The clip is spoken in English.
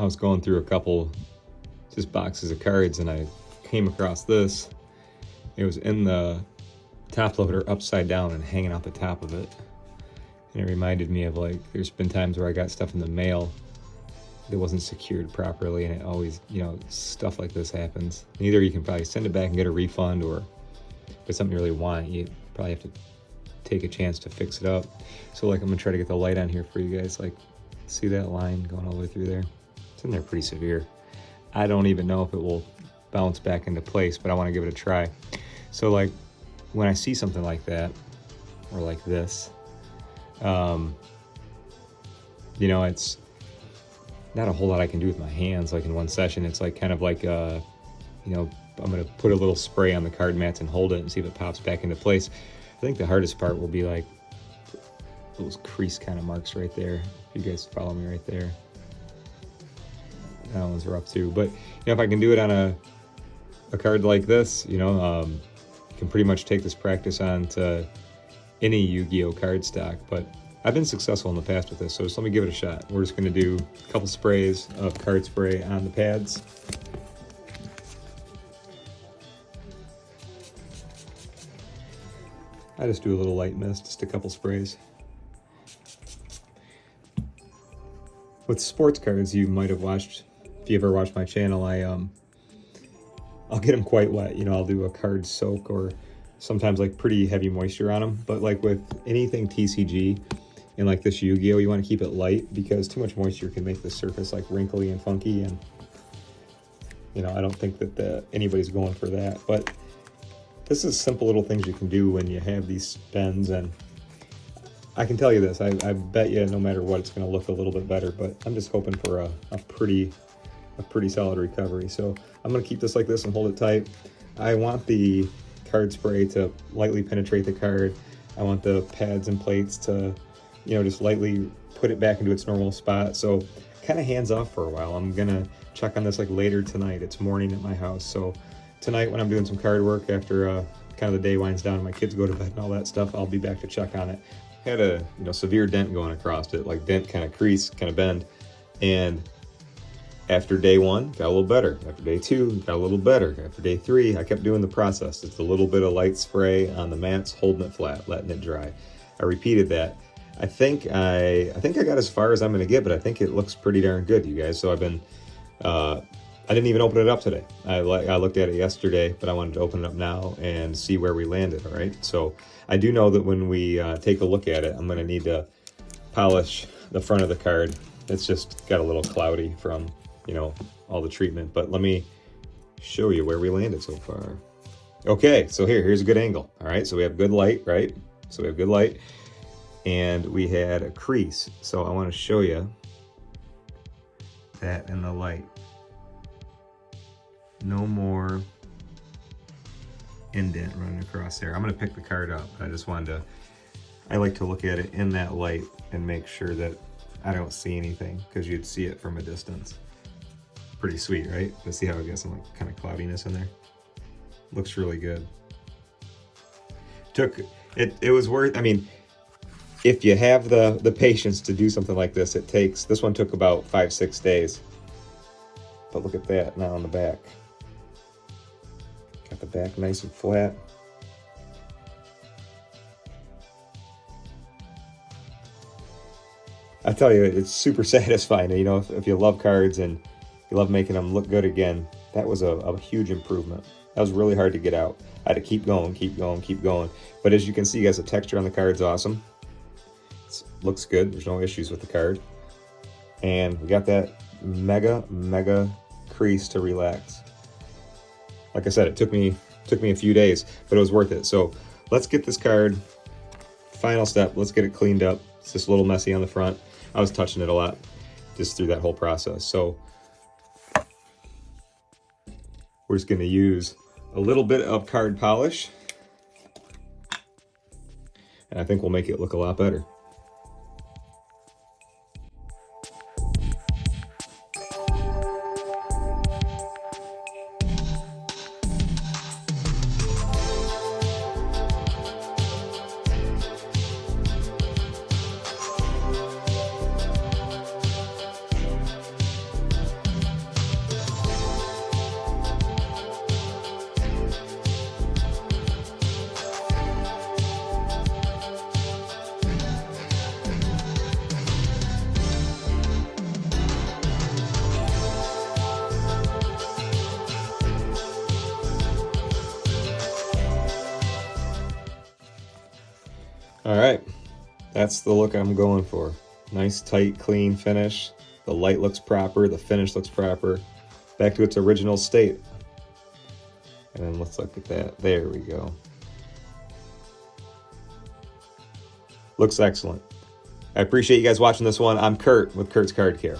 was going through a couple just boxes of cards and I came across this. It was in the top loader upside down and hanging out the top of it. And it reminded me of, like, there's been times where I got stuff in the mail that wasn't secured properly, and it always, you know, stuff like this happens. And either you can probably send it back and get a refund, or if it's something you really want, you probably have to take a chance to fix it up. So, like, I'm gonna try to get the light on here for you guys. Like, see that line going all the way through there? It's in there pretty severe. I don't even know if it will bounce back into place, but I want to give it a try. So, like, when I see something like that, or like this, you know, it's not a whole lot I can do with my hands. Like in one session, it's like kind of like, you know, I'm going to put a little spray on the card mats and hold it and see if it pops back into place. I think the hardest part will be like those crease kind of marks right there. If you guys follow me right there. That one's rough too. But, you know, if I can do it on a card like this, you know, you can pretty much take this practice on to any YuGiOh cardstock. But I've been successful in the past with this, so just let me give it a shot. We're just going to do a couple sprays of card spray on the pads. I just do a little light mist, just a couple sprays. With sports cards, you might have watched, if you ever watched my channel, I'll get them quite wet. You know, I'll do a card soak or sometimes like pretty heavy moisture on them. But like with anything TCG and like this YuGiOh, you want to keep it light because too much moisture can make the surface like wrinkly and funky. And, you know, I don't think that anybody's going for that. But this is simple little things you can do when you have these spends. And I can tell you this, I bet you no matter what, it's going to look a little bit better. But I'm just hoping for a pretty solid recovery. So I'm going to keep this like this and hold it tight. I want the card spray to lightly penetrate the card. I want the pads and plates to, you know, just lightly put it back into its normal spot. So kind of hands off for a while. I'm going to check on this like later tonight. It's morning at my house. So tonight when I'm doing some card work after kind of the day winds down and my kids go to bed and all that stuff, I'll be back to check on it. Had a, you know, severe dent going across it, like dent, kind of crease, kind of bend. And after day one, got a little better. After day two, got a little better. After day three, I kept doing the process. It's a little bit of light spray on the mats, holding it flat, letting it dry. I repeated that. I think I got as far as I'm going to get, but I think it looks pretty darn good, you guys. So I've been, I didn't even open it up today. I looked at it yesterday, but I wanted to open it up now and see where we landed, all right? So I do know that when we take a look at it, I'm going to need to polish the front of the card. It's just got a little cloudy from, you know, all the treatment, but let me show you where we landed so far. Okay, so here's a good angle. All right, so we have good light, right? So we have good light, and we had a crease. So I want to show you that in the light. No more indent running across there. I'm going to pick the card up. I just wanted to, I like to look at it in that light and make sure that I don't see anything, because you'd see it from a distance. Pretty sweet, right? Let's see how it gets some like kind of cloudiness in there. Looks really good. It was worth, I mean, if you have the patience to do something like this, this one took about 5-6 days. But look at that now on the back. Got the back nice and flat. I tell you, it's super satisfying. You know, if you love cards and you love making them look good again, that was a huge improvement. That was really hard to get out. I had to keep going, keep going, keep going. But as you can see, guys, the texture on the card's awesome. It looks good. There's no issues with the card. And we got that mega crease to relax. Like I said, it took me a few days, but it was worth it. So let's get this card, final step, let's get it cleaned up. It's just a little messy on the front. I was touching it a lot just through that whole process. So we're just going to use a little bit of card polish, and I think we'll make it look a lot better. All right, that's the look I'm going for. Nice, tight, clean finish. The light looks proper, the finish looks proper. Back to its original state. And then let's look at that. There we go. Looks excellent. I appreciate you guys watching this one. I'm Kurt with Kurt's Card Care.